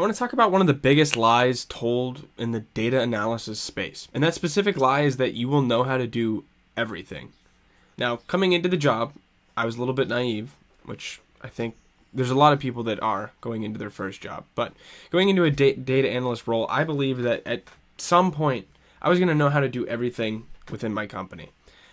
I want to talk about one of the biggest lies told in the data analysis space. And that specific lie is that you will know how to do everything. Now, coming into the job, I was a little bit naive, which I think there's a lot of people that are going into their first job. But going into a data analyst role, I believe that at some point, I was going to know how to do everything within my company.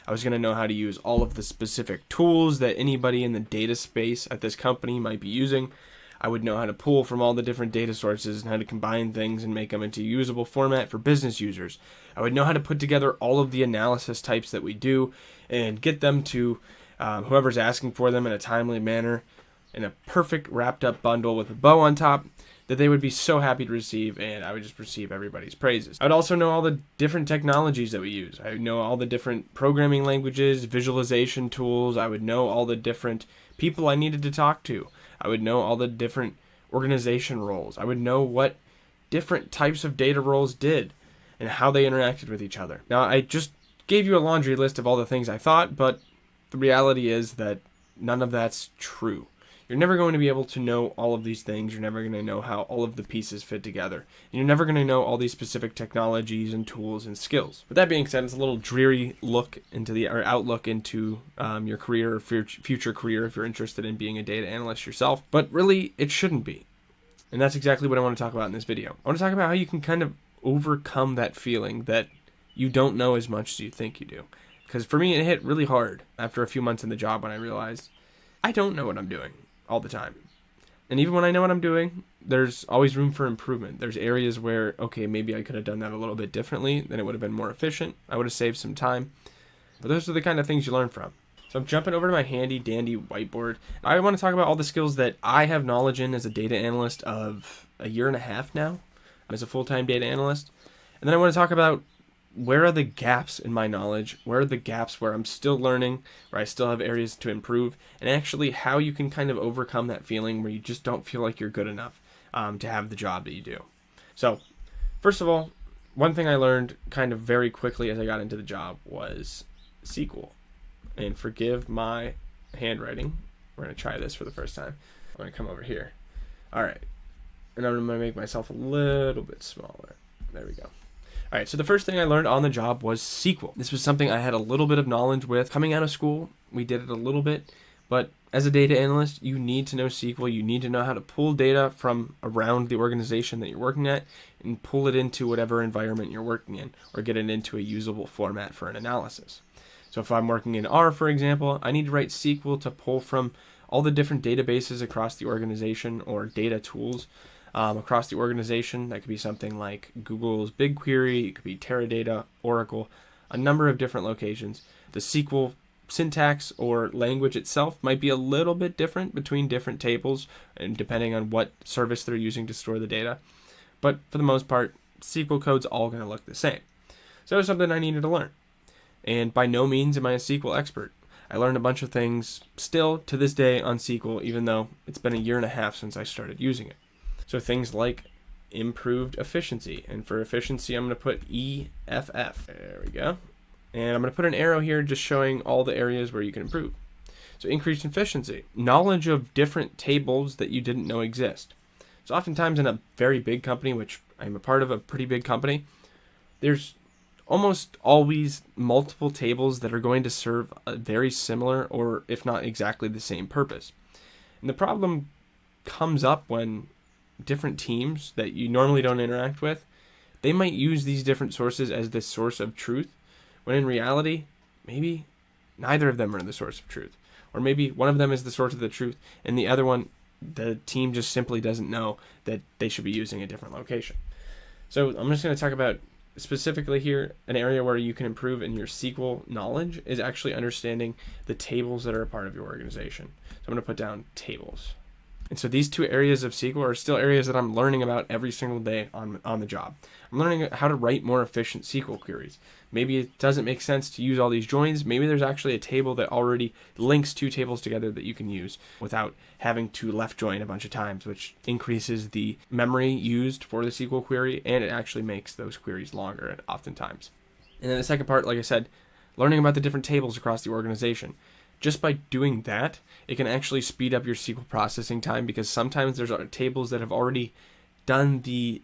I was going to know how to use all of the specific tools that anybody in the data space at this company might be using. I would know how to pull from all the different data sources and how to combine things and make them into a usable format for business users. I would know how to put together all of the analysis types that we do and get them to whoever's asking for them in a timely manner, in a perfect wrapped up bundle with a bow on top that they would be so happy to receive, and I would just receive everybody's praises. I would also know all the different technologies that we use. I would know all the different programming languages, visualization tools. I would know all the different people I needed to talk to. I would know all the different organization roles. I would know what different types of data roles did and how they interacted with each other. Now, I just gave you a laundry list of all the things I thought, but the reality is that none of that's true. You're never going to be able to know all of these things. You're never going to know how all of the pieces fit together. And you're never going to know all these specific technologies and tools and skills. With that being said, it's a little dreary look into outlook into your career or future career if you're interested in being a data analyst yourself. But really, it shouldn't be. And that's exactly what I want to talk about in this video. I want to talk about how you can kind of overcome that feeling that you don't know as much as you think you do. Because for me, it hit really hard after a few months in the job when I realized I don't know what I'm doing all the time. And even when I know what I'm doing, there's always room for improvement. There's areas where, okay, maybe I could have done that a little bit differently, then it would have been more efficient. I would have saved some time. But those are the kind of things you learn from. So I'm jumping over to my handy dandy whiteboard. I want to talk about all the skills that I have knowledge in as a data analyst of a year and a half now, as a full-time data analyst. And then I want to talk about where are the gaps in my knowledge? Where are the gaps where I'm still learning, where I still have areas to improve, and actually how you can kind of overcome that feeling where you just don't feel like you're good enough to have the job that you do. So, first of all, one thing I learned kind of very quickly as I got into the job was SQL. And forgive my handwriting. We're going to try this for the first time. I'm going to come over here. All right. And I'm going to make myself a little bit smaller. There we go. All right, so the first thing I learned on the job was SQL. This was something I had a little bit of knowledge with. Coming out of school, we did it a little bit, but as a data analyst, you need to know SQL. You need to know how to pull data from around the organization that you're working at and pull it into whatever environment you're working in or get it into a usable format for an analysis. So if I'm working in R, for example, I need to write SQL to pull from all the different databases across the organization or data tools across the organization. That could be something like Google's BigQuery, it could be Teradata, Oracle, a number of different locations. The SQL syntax or language itself might be a little bit different between different tables and depending on what service they're using to store the data. But for the most part, SQL code's all going to look the same. So it was something I needed to learn. And by no means am I a SQL expert. I learned a bunch of things still to this day on SQL, even though it's been a year and a half since I started using it. So things like improved efficiency. And for efficiency, I'm going to put EFF. There we go. And I'm going to put an arrow here just showing all the areas where you can improve. So increased efficiency. Knowledge of different tables that you didn't know exist. So oftentimes in a very big company, which I'm a part of a pretty big company, there's almost always multiple tables that are going to serve a very similar or if not exactly the same purpose. And the problem comes up when different teams that you normally don't interact with, they might use these different sources as the source of truth, when in reality, maybe neither of them are the source of truth. Or maybe one of them is the source of the truth, and the other one, the team just simply doesn't know that they should be using a different location. So I'm just going to talk about specifically here, an area where you can improve in your SQL knowledge is actually understanding the tables that are a part of your organization. So I'm going to put down tables. And so these two areas of SQL are still areas that I'm learning about every single day on the job. I'm learning how to write more efficient SQL queries. Maybe it doesn't make sense to use all these joins. Maybe there's actually a table that already links two tables together that you can use without having to left join a bunch of times, which increases the memory used for the SQL query, and it actually makes those queries longer oftentimes. And then the second part, like I said, learning about the different tables across the organization. Just by doing that, it can actually speed up your SQL processing time because sometimes there's tables that have already done the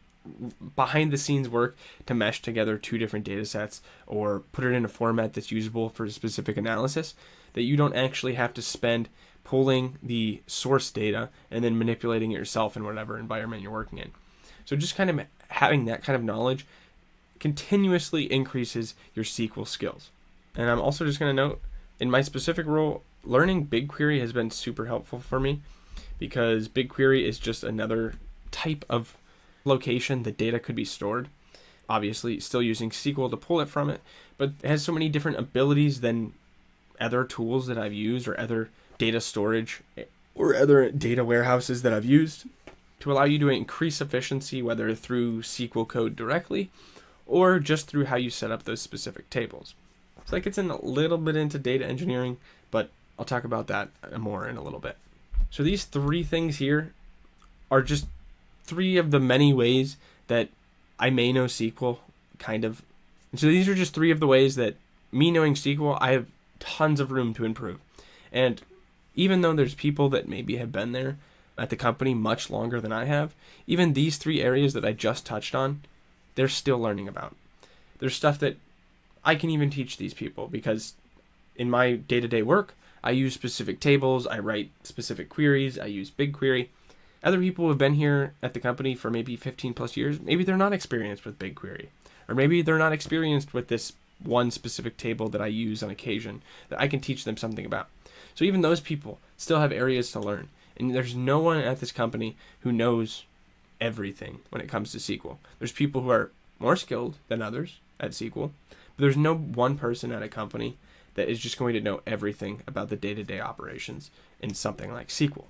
behind the scenes work to mesh together two different data sets or put it in a format that's usable for a specific analysis, that you don't actually have to spend pulling the source data and then manipulating it yourself in whatever environment you're working in. So just kind of having that kind of knowledge continuously increases your SQL skills. And I'm also just going to note, in my specific role, learning BigQuery has been super helpful for me, because BigQuery is just another type of location that data could be stored. Obviously, still using SQL to pull it from it, but it has so many different abilities than other tools that I've used or other data storage or other data warehouses that I've used to allow you to increase efficiency, whether through SQL code directly or just through how you set up those specific tables. So that gets in a little bit into data engineering, but I'll talk about that more in a little bit. So these three things here are just three of the many ways that I may know SQL, kind of. And so these are just three of the ways that me knowing SQL, I have tons of room to improve. And even though there's people that maybe have been there at the company much longer than I have, even these three areas that I just touched on, they're still learning about. There's stuff that I can even teach these people, because in my day-to-day work, I use specific tables, I write specific queries, I use BigQuery. Other people who have been here at the company for maybe 15 plus years, maybe they're not experienced with BigQuery, or maybe they're not experienced with this one specific table that I use on occasion that I can teach them something about. So even those people still have areas to learn. And there's no one at this company who knows everything when it comes to SQL. There's people who are more skilled than others at SQL, but there's no one person at a company that is just going to know everything about the day-to-day operations in something like SQL.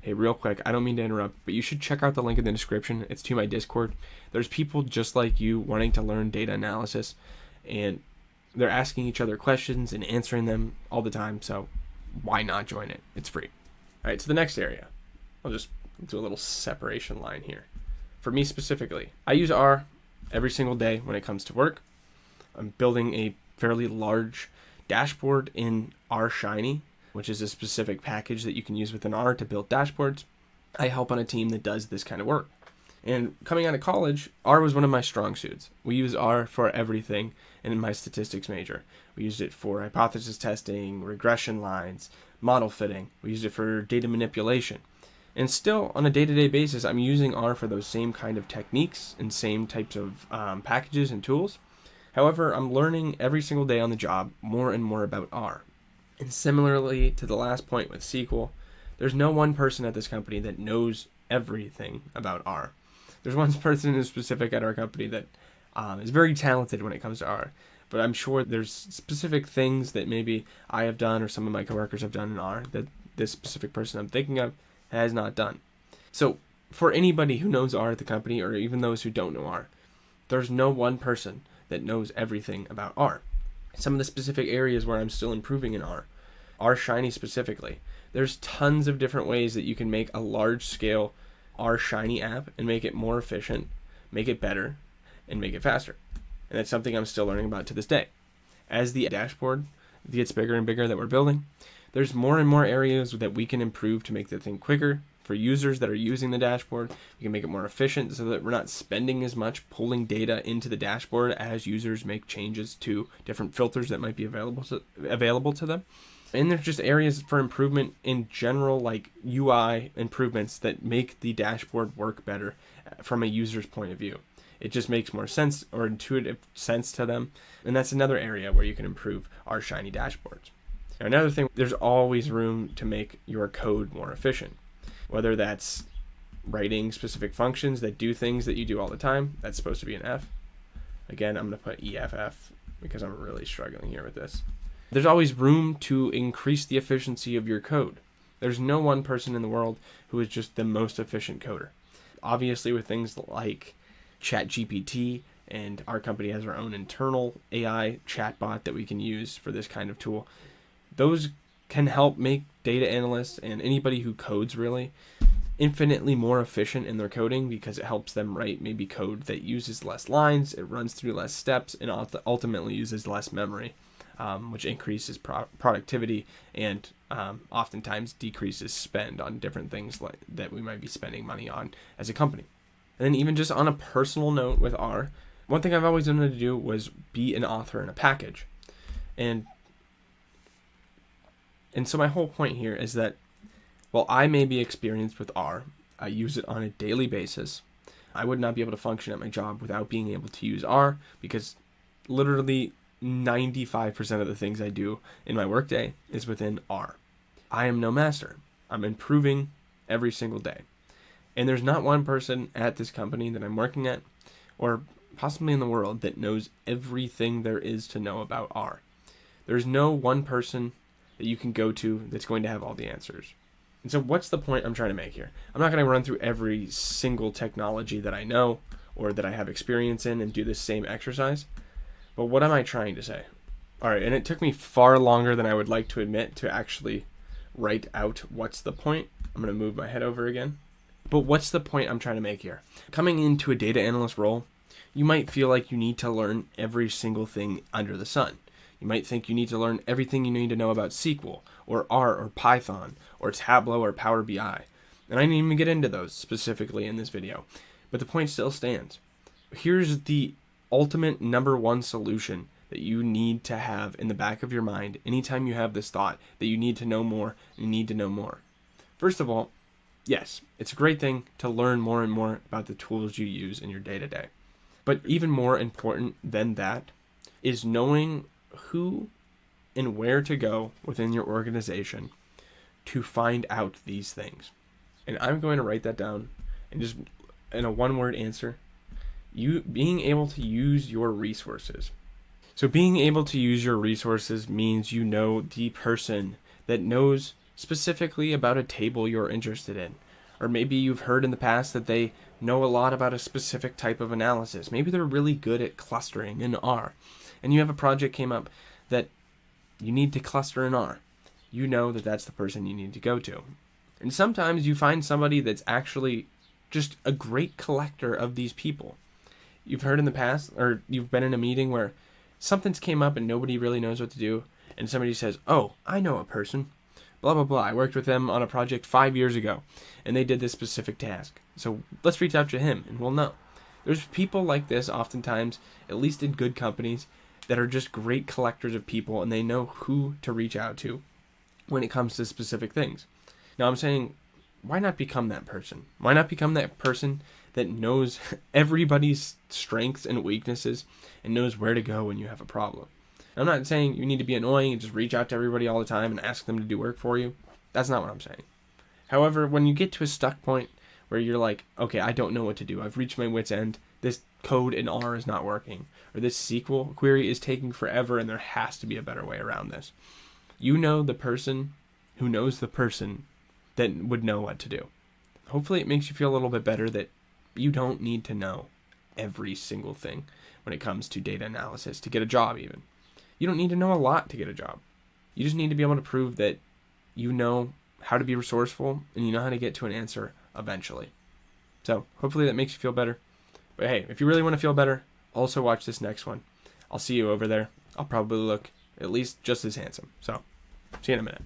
Hey, real quick, I don't mean to interrupt, but you should check out the link in the description. It's to my Discord. There's people just like you wanting to learn data analysis, and they're asking each other questions and answering them all the time, so why not join it? It's free. All right, so the next area. I'll just do a little separation line here. For me specifically, I use R every single day when it comes to work. I'm building a fairly large dashboard in R Shiny, which is a specific package that you can use within R to build dashboards. I help on a team that does this kind of work. And coming out of college, R was one of my strong suits. We use R for everything in my statistics major. We used it for hypothesis testing, regression lines, model fitting. We used it for data manipulation. And still, on a day-to-day basis, I'm using R for those same kind of techniques and same types of packages and tools. However, I'm learning every single day on the job more and more about R. And similarly to the last point with SQL, there's no one person at this company that knows everything about R. There's one person in specific at our company that is very talented when it comes to R, but I'm sure there's specific things that maybe I have done or some of my coworkers have done in R that this specific person I'm thinking of has not done. So for anybody who knows R at the company, or even those who don't know R, there's no one person that knows everything about R. Some of the specific areas where I'm still improving in R Shiny specifically. There's tons of different ways that you can make a large scale R Shiny app and make it more efficient, make it better, and make it faster. And that's something I'm still learning about to this day. As the dashboard gets bigger and bigger that we're building, there's more and more areas that we can improve to make the thing quicker. For users that are using the dashboard, we can make it more efficient so that we're not spending as much pulling data into the dashboard as users make changes to different filters that might be available to them. And there's just areas for improvement in general, like UI improvements that make the dashboard work better from a user's point of view. It just makes more sense or intuitive sense to them. And that's another area where you can improve our Shiny dashboards. Now, another thing, there's always room to make your code more efficient. Whether that's writing specific functions that do things that you do all the time, that's supposed to be an F. Again, I'm going to put EFF because I'm really struggling here with this. There's always room to increase the efficiency of your code. There's no one person in the world who is just the most efficient coder. Obviously, with things like ChatGPT, and our company has our own internal AI chatbot that we can use for this kind of tool, those can help make data analysts and anybody who codes really infinitely more efficient in their coding, because it helps them write maybe code that uses less lines, it runs through less steps, and ultimately uses less memory, which increases productivity and oftentimes decreases spend on different things that we might be spending money on as a company. And then even just on a personal note with R, one thing I've always wanted to do was be an author in a package. And so my whole point here is that while I may be experienced with R, I use it on a daily basis. I would not be able to function at my job without being able to use R, because literally 95% of the things I do in my workday is within R. I am no master. I'm improving every single day. And there's not one person at this company that I'm working at, or possibly in the world, that knows everything there is to know about R. There's no one person that you can go to that's going to have all the answers. And so what's the point I'm trying to make here? I'm not going to run through every single technology that I know or that I have experience in and do this same exercise. But what am I trying to say? All right, and it took me far longer than I would like to admit to actually write out what's the point. I'm going to move my head over again. But what's the point I'm trying to make here? Coming into a data analyst role, you might feel like you need to learn every single thing under the sun. You might think you need to learn everything you need to know about SQL or R or Python or Tableau or Power BI. And I didn't even get into those specifically in this video, but the point still stands. Here's the ultimate number one solution that you need to have in the back of your mind anytime you have this thought that you need to know more and you need to know more. First of all, yes, it's a great thing to learn more and more about the tools you use in your day-to-day. But even more important than that is knowing who and where to go within your organization to find out these things. And I'm going to write that down and just in a one-word answer, you being able to use your resources. So being able to use your resources means you know the person that knows specifically about a table you're interested in. Or maybe you've heard in the past that they know a lot about a specific type of analysis. Maybe they're really good at clustering in R. And you have a project came up that you need to cluster in R. You know that that's the person you need to go to. And sometimes you find somebody that's actually just a great collector of these people. You've heard in the past, or you've been in a meeting where something's came up and nobody really knows what to do. And somebody says, oh, I know a person. Blah, blah, blah. I worked with them on a project 5 years ago, and they did this specific task. So let's reach out to him, and we'll know. There's people like this oftentimes, at least in good companies, that are just great collectors of people, and they know who to reach out to when it comes to specific things. Now, I'm saying, why not become that person? Why not become that person that knows everybody's strengths and weaknesses and knows where to go when you have a problem? I'm not saying you need to be annoying and just reach out to everybody all the time and ask them to do work for you. That's not what I'm saying. However, when you get to a stuck point where you're like, okay, I don't know what to do. I've reached my wit's end. This code in R is not working. Or this SQL query is taking forever and there has to be a better way around this. You know the person who knows the person that would know what to do. Hopefully it makes you feel a little bit better that you don't need to know every single thing when it comes to data analysis to get a job even. You don't need to know a lot to get a job. You just need to be able to prove that you know how to be resourceful and you know how to get to an answer eventually. So hopefully that makes you feel better. But hey, if you really want to feel better, also watch this next one. I'll see you over there. I'll probably look at least just as handsome. So see you in a minute.